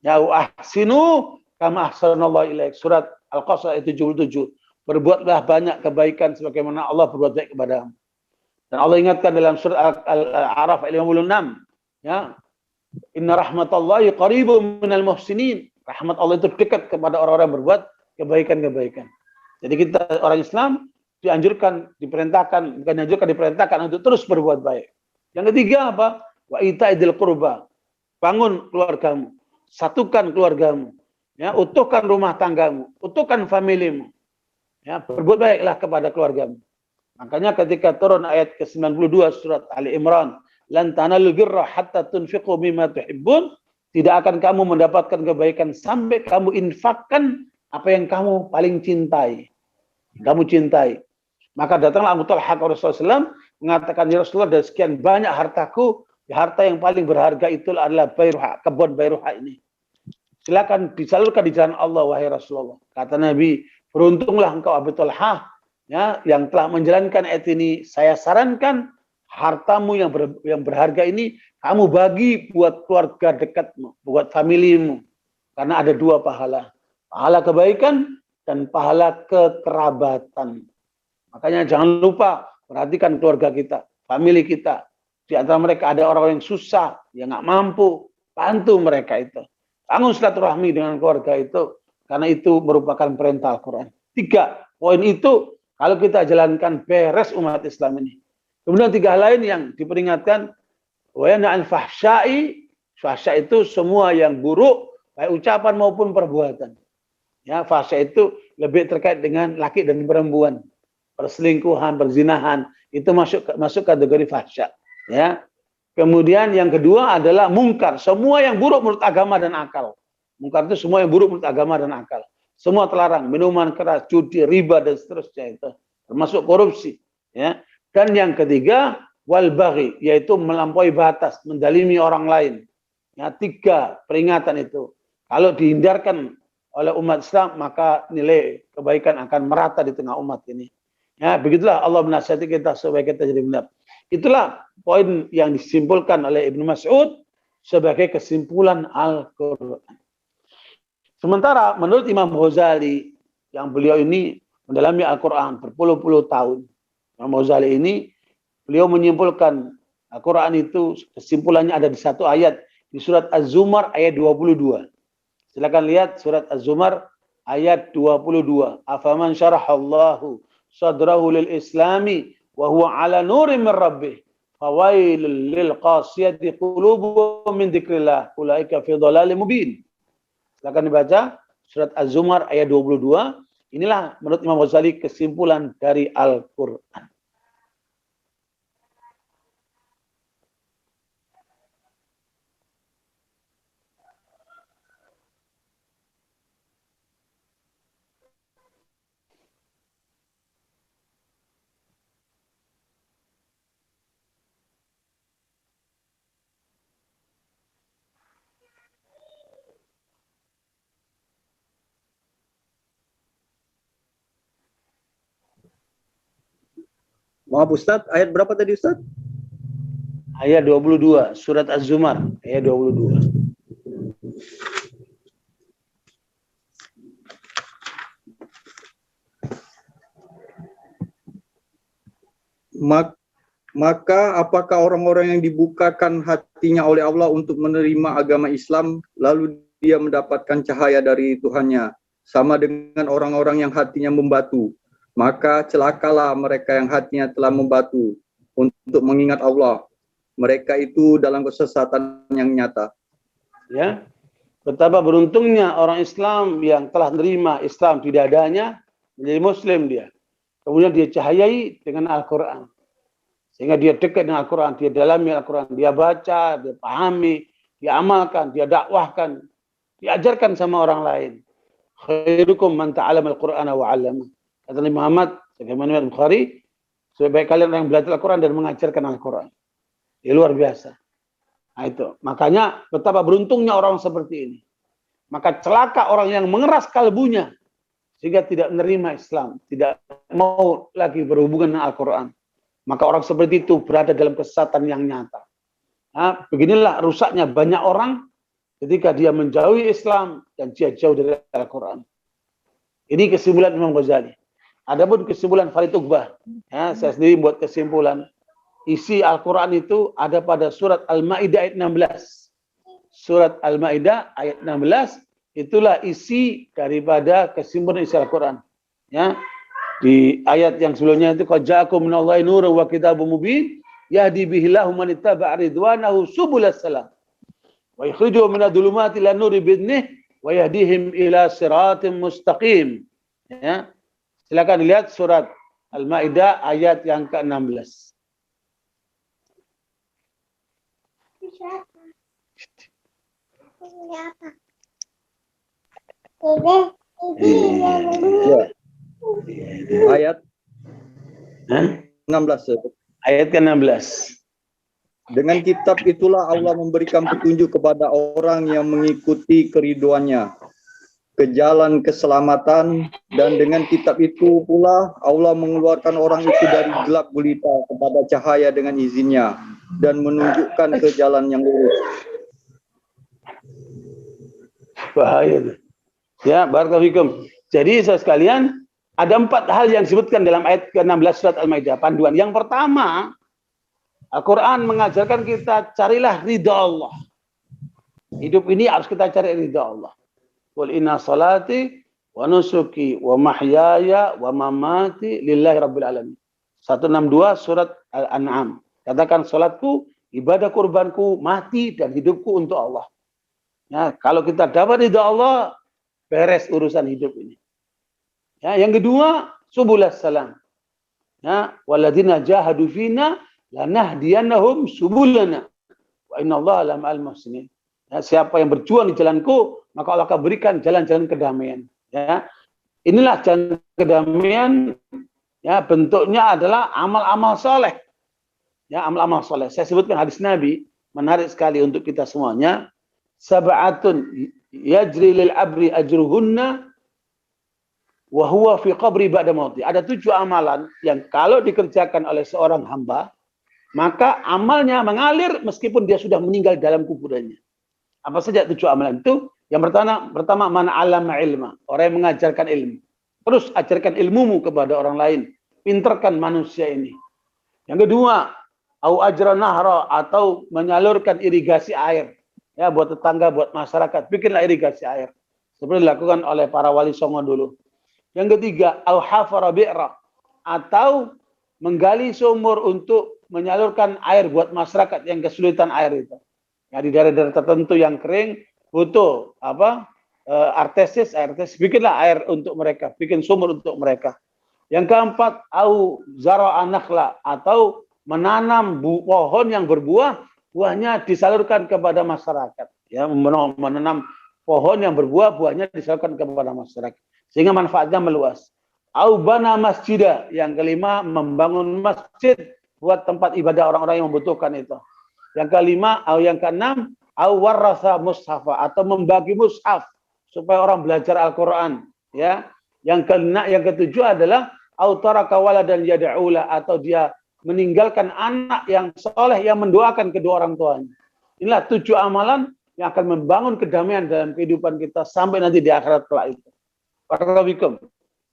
Ya, ahsinu kama ahsanallahu ilaik. Surat Al-Qasas ayat 77. Berbuatlah banyak kebaikan sebagaimana Allah berbuat baik kepadamu. Dan Allah ingatkan dalam surat Al-A'raf ayat 56, ya, inna rahmatallahi qaribun minal muhsinin. Rahmat Allah itu dekat kepada orang-orang yang berbuat kebaikan-kebaikan. Jadi kita orang Islam dianjurkan, diperintahkan, bukan dianjurkan, diperintahkan untuk terus berbuat baik. Yang ketiga apa? Wa ita'idil qurba. Bangun keluargamu, satukan keluargamu, ya, utuhkan rumah tanggamu, utuhkan familimu. Ya, berbuat baiklah kepada keluargamu. Makanya ketika turun ayat ke-92 surat Ali Imran, lan tanalul birra hatta tunfiqu mimma tuhibbun, tidak akan kamu mendapatkan kebaikan sampai kamu infakkan apa yang kamu paling cintai. Kamu cintai. Maka datanglah Abu Talha ke Rasulullah SAW mengatakan, ya Rasulullah, dari sekian banyak hartaku, harta yang paling berharga itu adalah Bayruha, kebun Bayruha ini. Silakan disalurkan di jalan Allah, wahai Rasulullah. Kata Nabi, beruntunglah engkau Abu Talha, ya, yang telah menjalankan ayat ini. Saya sarankan hartamu yang berharga ini kamu bagi buat keluarga dekatmu, buat familimu. Karena ada dua pahala. Pahala kebaikan dan pahala kekerabatan. Makanya jangan lupa perhatikan keluarga kita, famili kita. Di antara mereka ada orang yang susah, yang nggak mampu, bantu mereka itu. Bangun silaturahmi dengan keluarga itu, karena itu merupakan perintah Al-Quran. 3 poin itu kalau kita jalankan beres umat Islam ini. Kemudian 3 lain yang diperingatkan, wa yanha 'anil fahsya'i. Fahsya itu semua yang buruk, baik ucapan maupun perbuatan. Ya, fahsya itu lebih terkait dengan laki dan perempuan. Perselingkuhan, perzinahan, itu masuk kategori fahsya. Ya. Kemudian yang kedua adalah mungkar, semua yang buruk menurut agama dan akal. Mungkar itu semua yang buruk menurut agama dan akal. Semua terlarang, minuman keras, judi, riba dan seterusnya itu, termasuk korupsi. Ya. Dan yang ketiga, wal baghi, yaitu melampaui batas, mendalimi orang lain. Ya, 3 peringatan itu. Kalau dihindarkan oleh umat Islam, maka nilai kebaikan akan merata di tengah umat ini. Ya, begitulah Allah menasihati kita supaya kita jadi benar. Itulah poin yang disimpulkan oleh Ibnu Mas'ud sebagai kesimpulan Al-Quran. Sementara menurut Imam Ghazali, yang beliau ini mendalami Al-Quran berpuluh-puluh tahun, Imam Ghazali ini, beliau menyimpulkan Al-Quran itu kesimpulannya ada di 1 ayat di surat Az-Zumar ayat 22. Silakan lihat surat Az-Zumar ayat 22. Afaman syarahallahu sadrahu lil islami wa huwa ala nurin min rabbih fawailul lil qasiyati qulubuhum min dzikrillah ulaika fi dhalalim mubin. Silakan dibaca surat Az-Zumar ayat 22. Inilah menurut Imam Ghazali kesimpulan dari Al-Quran. Maaf Ustadz, ayat berapa tadi Ustadz? Ayat 22, surat Az-Zumar, ayat 22. Maka apakah orang-orang yang dibukakan hatinya oleh Allah untuk menerima agama Islam, lalu dia mendapatkan cahaya dari Tuhannya, sama dengan orang-orang yang hatinya membatu? Maka celakalah mereka yang hatinya telah membatu untuk mengingat Allah. mereka itu dalam kesesatan yang nyata. Ya, betapa beruntungnya orang Islam yang telah menerima Islam di dadanya, menjadi Muslim dia. Kemudian dia cahayai dengan Al-Quran. Sehingga dia dekat dengan Al-Quran, dia dalami Al-Quran, dia baca, dia pahami, dia amalkan, dia dakwahkan, diajarkan sama orang lain. Khairukum man ta'allama al-Qur'ana wa 'allama. Kata Nabi Muhammad, sebagaimana Bukhari, sebaik kalian yang belajar Al-Quran dan mengajarkan Al-Quran. Dia luar biasa. Nah itu, makanya betapa beruntungnya orang seperti ini. Maka celaka orang yang mengeras kalbunya sehingga tidak menerima Islam, tidak mau lagi berhubungan dengan Al-Quran. Maka orang seperti itu berada dalam kesesatan yang nyata. Nah, beginilah rusaknya banyak orang ketika dia menjauhi Islam dan dia jauh dari Al-Quran. Ini kesimpulan Imam Ghazali. Adapun kesimpulan Farid Uqbah, ya, saya sendiri buat kesimpulan. Isi Al-Quran itu ada pada surat Al-Ma'idah ayat 16. Surat Al-Ma'idah ayat 16, itulah isi daripada kesimpulan isi Al-Quran. Ya. Di ayat yang sebelumnya itu, qad ja'akum minallahi nurun wa kitabun mubin yahdi bihillahu man ittaba'a ridwanahu subulas salam wa yukhrijuhum minadh dhulumati ilan nuri bi'idhnihi wa yahdihim ila siratim mustaqim. Ya. Silakan lihat surat Al-Ma'idah ayat yang ke-16. Ayat 16. Ayat ke-16. Dengan kitab itulah Allah memberikan petunjuk kepada orang yang mengikuti keriduannya ke jalan keselamatan, dan dengan kitab itu pula Allah mengeluarkan orang itu dari gelap gulita kepada cahaya dengan izinnya dan menunjukkan ke jalan yang lurus. Bahaya. Ya, barakallahu fikum. Jadi saudara sekalian, ada 4 hal yang disebutkan dalam ayat ke-16 surat Al-Maidah, panduan. Yang pertama, Al-Quran mengajarkan kita carilah ridha Allah. Hidup ini harus kita cari ridha Allah. Qul inna salati wa nusuki wa mahyaya wa mamati lillahi rabbil alamin. 162 surat Al-An'am. Katakan salatku, ibadah kurbanku, mati dan hidupku untuk Allah. Ya, kalau kita dapat ridha Allah, beres urusan hidup ini. Ya, yang kedua, subulas salam. Ya, walladzina jahadu fina lanahdiyannahum subulana wa innallaha lama'al muhsinin. Ya, siapa yang berjuang di jalanku, maka Allah akan berikan jalan-jalan kedamaian. Ya, inilah jalan kedamaian. Ya, bentuknya adalah amal-amal soleh. Ya, amal-amal soleh. Saya sebutkan hadis Nabi, menarik sekali untuk kita semuanya. Sab'atun yajri lil abri ajruhunna wa huwa fi qabri ba'da mauti. Ada 7 amalan yang kalau dikerjakan oleh seorang hamba, maka amalnya mengalir meskipun dia sudah meninggal dalam kuburannya. Apa saja 7 amalan itu? Yang pertama man 'allama ilma, orang yang mengajarkan ilmu. Terus ajarkan ilmumu kepada orang lain, pinterkan manusia ini. Yang kedua, au ajra nahra, atau menyalurkan irigasi air. Ya, buat tetangga, buat masyarakat, bikinlah irigasi air. Seperti dilakukan oleh para wali songo dulu. Yang ketiga, au hafara bi'ra, atau menggali sumur untuk menyalurkan air buat masyarakat yang kesulitan air itu. Ya, di daerah-daerah tertentu yang kering butuh artesis, bikinlah air untuk mereka, bikin sumur untuk mereka. Yang keempat, au zara'a nakhla, atau menanam pohon yang berbuah, buahnya disalurkan kepada masyarakat. Ya, menanam pohon yang berbuah, buahnya disalurkan kepada masyarakat, sehingga manfaatnya meluas. Au bana masjidah, yang kelima membangun masjid buat tempat ibadah orang-orang yang membutuhkan itu. Yang kelima, yang keenam, au warasa mushafa, atau membagi mushaf supaya orang belajar Al-Qur'an, ya. Yang ketujuh adalah au taraka waladan yad'ula, atau dia meninggalkan anak yang soleh yang mendoakan kedua orang tuanya. Inilah 7 amalan yang akan membangun kedamaian dalam kehidupan kita sampai nanti di akhirat kelak itu. Barakallahu fikum.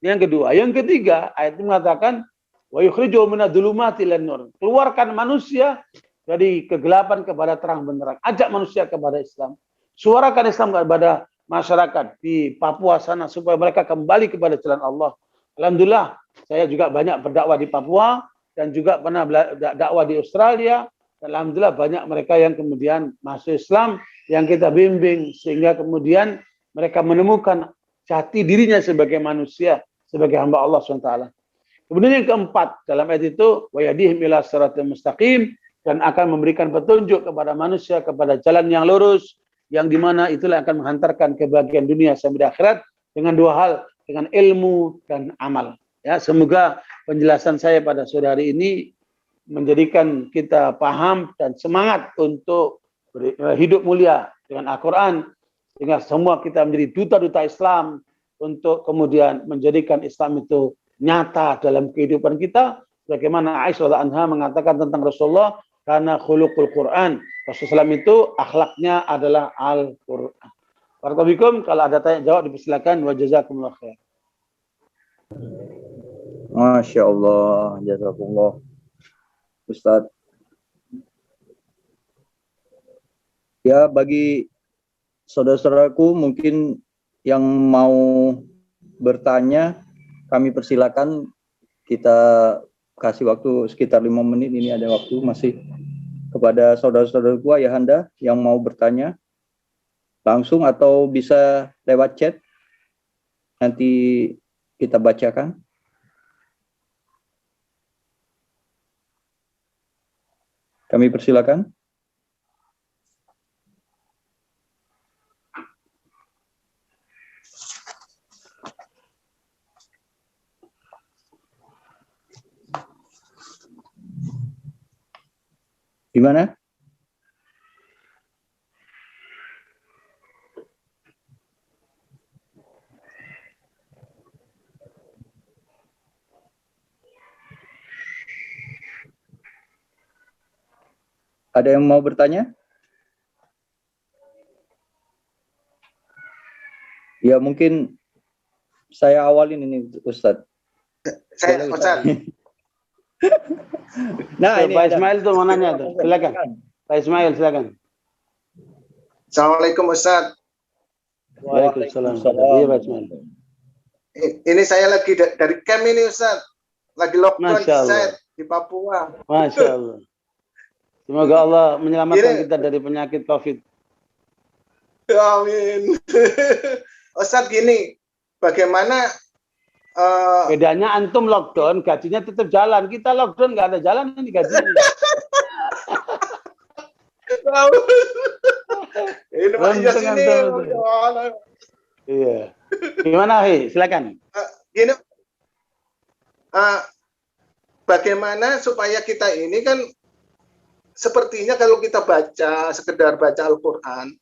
Yang kedua, yang ketiga, ayat itu mengatakan wa yukhrijuhum minadh-dhulumati ilan nur. Keluarkan manusia dari kegelapan kepada terang benderang. Ajak manusia kepada Islam. Suarakan Islam kepada masyarakat di Papua sana supaya mereka kembali kepada jalan Allah. Alhamdulillah, saya juga banyak berdakwah di Papua dan juga pernah dakwah di Australia Dan alhamdulillah banyak mereka yang kemudian masuk Islam, yang kita bimbing, sehingga kemudian mereka menemukan jati dirinya sebagai manusia, sebagai hamba Allah SWT. Kemudian yang keempat, dalam ayat itu, wa yadihim ila siratal mustaqim, dan akan memberikan petunjuk kepada manusia, kepada jalan yang lurus, yang dimana itulah akan menghantarkan kebahagiaan dunia sampai akhirat, dengan dua hal, dengan ilmu dan amal. Ya, semoga penjelasan saya pada sore hari ini menjadikan kita paham dan semangat untuk hidup mulia dengan Al-Quran, sehingga semua kita menjadi duta-duta Islam untuk kemudian menjadikan Islam itu nyata dalam kehidupan kita. Bagaimana Aisyah anha mengatakan tentang Rasulullah, karena khuluqul Quran, Rasulullah itu akhlaknya adalah Al-Quran. Barakallahu, kalau ada tanya jawab dipersilakan. Wa jazakumullah khair. Masya Allah, jazakumullah Ustadz. Ya, bagi saudara-saudaraku mungkin yang mau bertanya, kami persilakan. Kita kasih waktu sekitar 5 menit, ini ada waktu masih. Kepada saudara-saudaraku, ayahanda yang mau bertanya, langsung atau bisa lewat chat, nanti kita bacakan. Kami persilakan. Gimana? Ada yang mau bertanya? Ya, mungkin saya awalin ini, Ustadz. Saya, Ustadz. Nah, ini Pak Ismail tuh mau nanya tuh. Silakan. Pak Ismail, silakan. Assalamualaikum, Ustadz. Waalaikumsalam. Iya, Pak Ismail. Ini saya lagi dari camp ini, Ustadz. Lagi lockdown di Papua. Masya Allah. Semoga Allah menyelamatkan kita dari penyakit COVID. Amin. Ustadz, gini, bagaimana bedanya antum lockdown, gajinya tetap jalan. Kita lockdown nggak ada jalan, ini gajinya. Ini masih sini. Iya. Gimana, Hi? Silakan. Gini, bagaimana supaya kita ini kan sepertinya kalau kita baca, sekedar baca Al-Quran,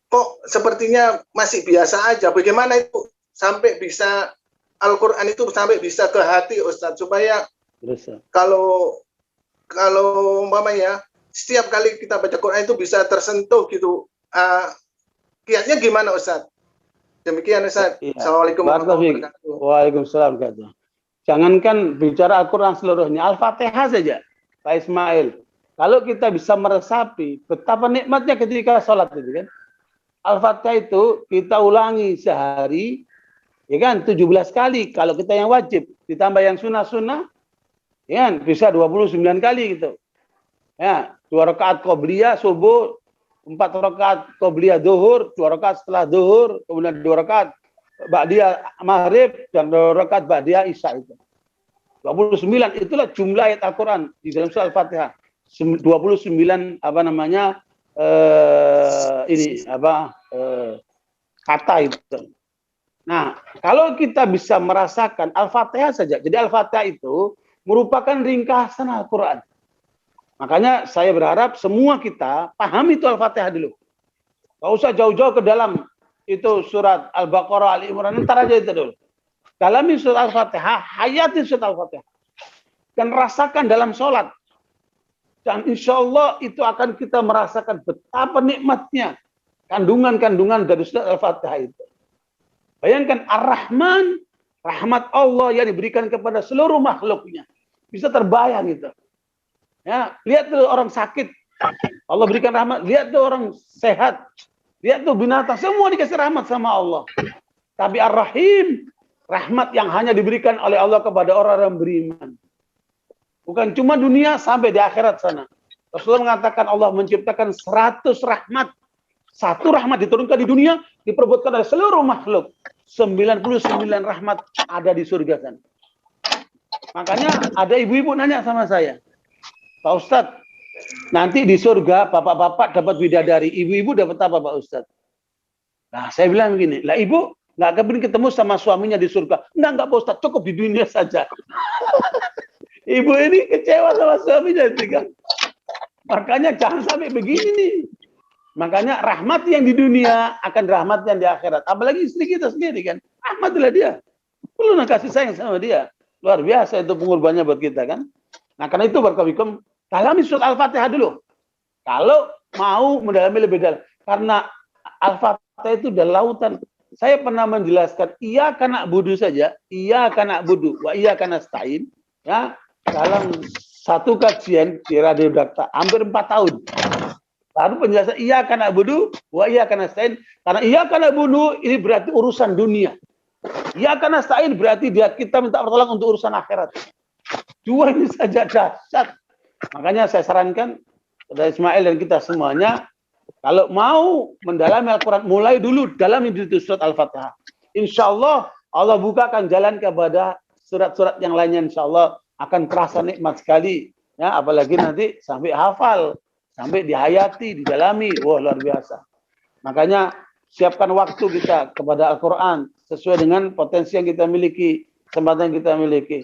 kok sepertinya masih biasa aja. Bagaimana itu sampai bisa Al-Quran itu sampai bisa ke hati, Ustadz, supaya kalau umpamanya setiap kali kita baca Quran itu bisa tersentuh gitu. Kiatnya gimana, Ustadz? Demikian, Ustadz. Iya. Assalamualaikum warahmatullahi wabarakatuh. Waalaikumsalam. Jangankan bicara Al-Quran seluruhnya, Al-Fatihah saja, Pak Ismail. Kalau kita bisa meresapi betapa nikmatnya ketika sholat itu kan. Al-Fatihah itu kita ulangi sehari, ya kan, 17 kali. Kalau kita yang wajib, ditambah yang sunnah-sunnah, ya kan, bisa 29 kali gitu. Ya, 2 rakaat qobliyah subuh, 4 rakaat qobliyah duhur, 2 rakaat setelah duhur, kemudian 2 rakaat ba'diyah maghrib, dan 2 rakaat ba'diyah isya itu. 29, itulah jumlah ayat Al-Quran di dalam surah Al-Fatihah. 29 kata itu. Nah, kalau kita bisa merasakan Al-Fatihah saja. Jadi Al-Fatihah itu merupakan ringkasan Al-Quran. Makanya saya berharap semua kita paham itu Al-Fatihah dulu. Gak usah jauh-jauh ke dalam itu surat Al-Baqarah, Al-Imran, ntar aja itu dulu. Dalami surat Al-Fatihah, hayati surat Al-Fatihah. Dan rasakan dalam sholat. Dan insya Allah itu akan kita merasakan betapa nikmatnya kandungan-kandungan dari surat Al-Fatihah itu. Bayangkan Ar-Rahman, rahmat Allah yang diberikan kepada seluruh makhluknya. Bisa terbayang itu. Ya, lihat tuh orang sakit, Allah berikan rahmat. Lihat tuh orang sehat, lihat tuh binatang, semua dikasih rahmat sama Allah. Tapi Ar-Rahim, rahmat yang hanya diberikan oleh Allah kepada orang yang beriman. Bukan cuma dunia, sampai di akhirat sana. Rasulullah mengatakan Allah menciptakan 100 rahmat. Satu rahmat diturunkan di dunia, diperbuatkan oleh seluruh makhluk. 99 rahmat ada di surga kan. Makanya ada ibu-ibu nanya sama saya, Pak Ustadz, nanti di surga bapak-bapak dapat bidadari, ibu-ibu dapat apa Pak Ustadz? Nah saya bilang begini, lah ibu nggak kepingin ketemu sama suaminya di surga. Enggak Pak Ustadz, cukup di dunia saja. Ibu ini kecewa sama suaminya sih kan. Makanya jangan sampai begini nih. Makanya rahmat yang di dunia akan rahmat yang di akhirat. Apalagi istri kita sendiri kan. Rahmatlah dia. Perlu kasih sayang sama dia. Luar biasa itu pengorbanannya buat kita kan. Nah karena itu barakallahu dalami surat Al-Fatihah dulu. Kalau mau mendalami lebih dalam. Karena Al-Fatihah itu udah lautan. Saya pernah menjelaskan, iya kana budu saja. Iya kana budu. Wa iya kana stain. Ya. Dalam satu kajian di Radio Dakta hampir 4 tahun. Lalu penjelasan iya kana budu, wa iya kana stain. Karena iya kana budu ini berarti urusan dunia. Iya kana stain berarti kita minta pertolongan untuk urusan akhirat. Dua ini saja dahsyat. Makanya saya sarankan kepada Ismail dan kita semuanya, kalau mau mendalami Al-Quran, mulai dulu dalam surat Al-Fatihah. Insya Allah, Allah bukakan jalan kepada surat-surat yang lainnya. Insya Allah akan terasa nikmat sekali. Ya, apalagi nanti sampai hafal, sampai dihayati, didalami. Wah, luar biasa. Makanya siapkan waktu kita kepada Al-Quran sesuai dengan potensi yang kita miliki, kesempatan yang kita miliki.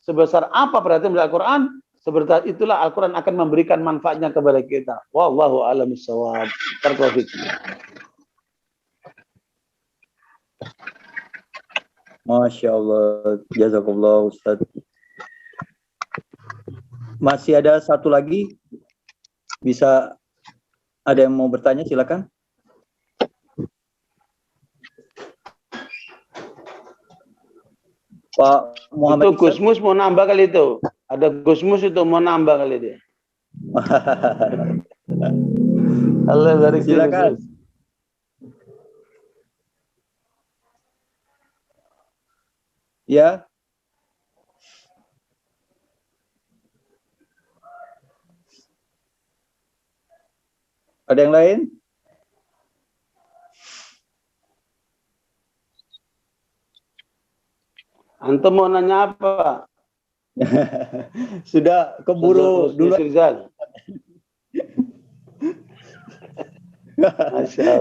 Sebesar apa perhatian dari Al-Quran, seperti itulah Al-Quran akan memberikan manfaatnya kepada kita. Wallahu a'lam bishawab. Terima. Masya Allah, jazakallah Ustaz. Masih ada satu lagi, bisa ada yang mau bertanya, silakan. Pak Muhammad. Itu Gusmus mau nambah kali itu. Ada Gusmus itu mau nambah kali dia. Allah barik, silakan. Ya. Ada yang lain? Antum mau nanya apa? Sudah keburu dulu. Masya Allah.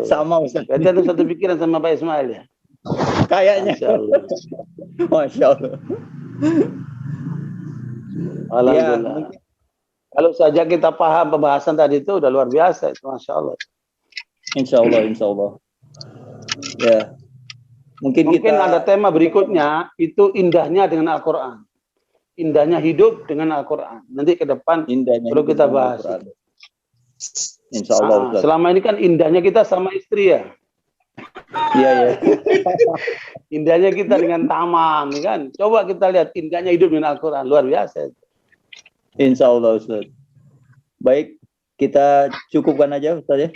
Sama Ustaz. Berarti ada satu pikiran sama Pak Ismail ya? Kayaknya. Masya Allah. Masya Allah. Alhamdulillah. Ya, kalau saja kita paham pembahasan tadi itu udah luar biasa itu, Masya Allah. Insya Allah, Insya Allah. Ya. Mungkin ada tema berikutnya, itu indahnya dengan Al-Quran. Indahnya hidup dengan Al-Quran. Nanti ke depan indahnya perlu kita bahas. Insya Allah. Nah, selama ini kan indahnya kita sama istri ya. Iya, ya. Indahnya kita dengan taman, kan? Coba kita lihat indahnya hidup dengan Al-Quran. Luar biasa. Insya Allah, Ustaz. Baik, kita cukupkan aja, Ustaz ya.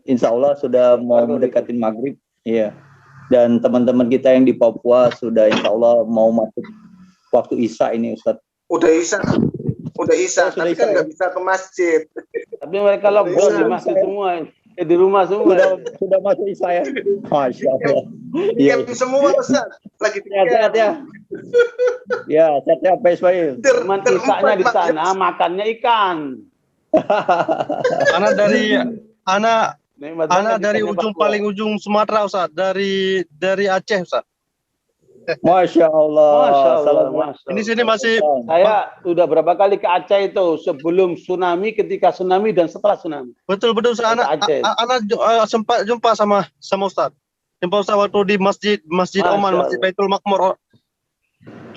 Insya Allah sudah mau mendekatin maghrib. Iya. Dan teman-teman kita yang di Papua sudah insya Allah mau masuk waktu Isya ini, Ustaz. Udah Isya. Tapi kan nggak bisa ke masjid. Tapi mereka lockdown di masjid semua. Di rumah semua. Sudah masuk Isya ya. Masya Allah. Iya, semua Ustaz. Lagi sehat ya. Ya, sehat Pak Ismail. Cuman Isyanya di sana, makannya ikan. Anak dari ujung paling ujung Sumatera, Ustaz. Dari Aceh, Ustaz. Masya Allah. Masya Allah. Masya Allah. Ini sini masih. Saya sudah berapa kali ke Aceh itu, sebelum tsunami, ketika tsunami, dan setelah tsunami. Betul Ustaz. Anak sempat jumpa sama Ustaz. Jumpa Ustaz waktu di Masjid Oman, Masjid Baitul Makmur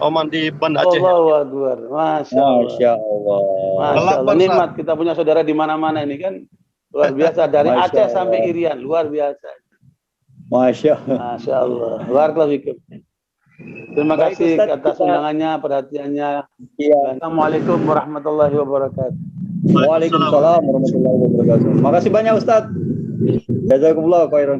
Oman di Banda Aceh. Allahu Akbar. Masya Allah. Masya Allah. Nikmat kita punya saudara di mana-mana ini kan. Luar biasa, dari Aceh sampai Irian, luar biasa. Masya Allah. Luar biasa. Terima kasih atas undangannya, perhatiannya. Ya. Assalamualaikum warahmatullahi wabarakatuh. Waalaikumsalam warahmatullahi wabarakatuh. Makasih banyak Ustaz. Jazakumullah khairan.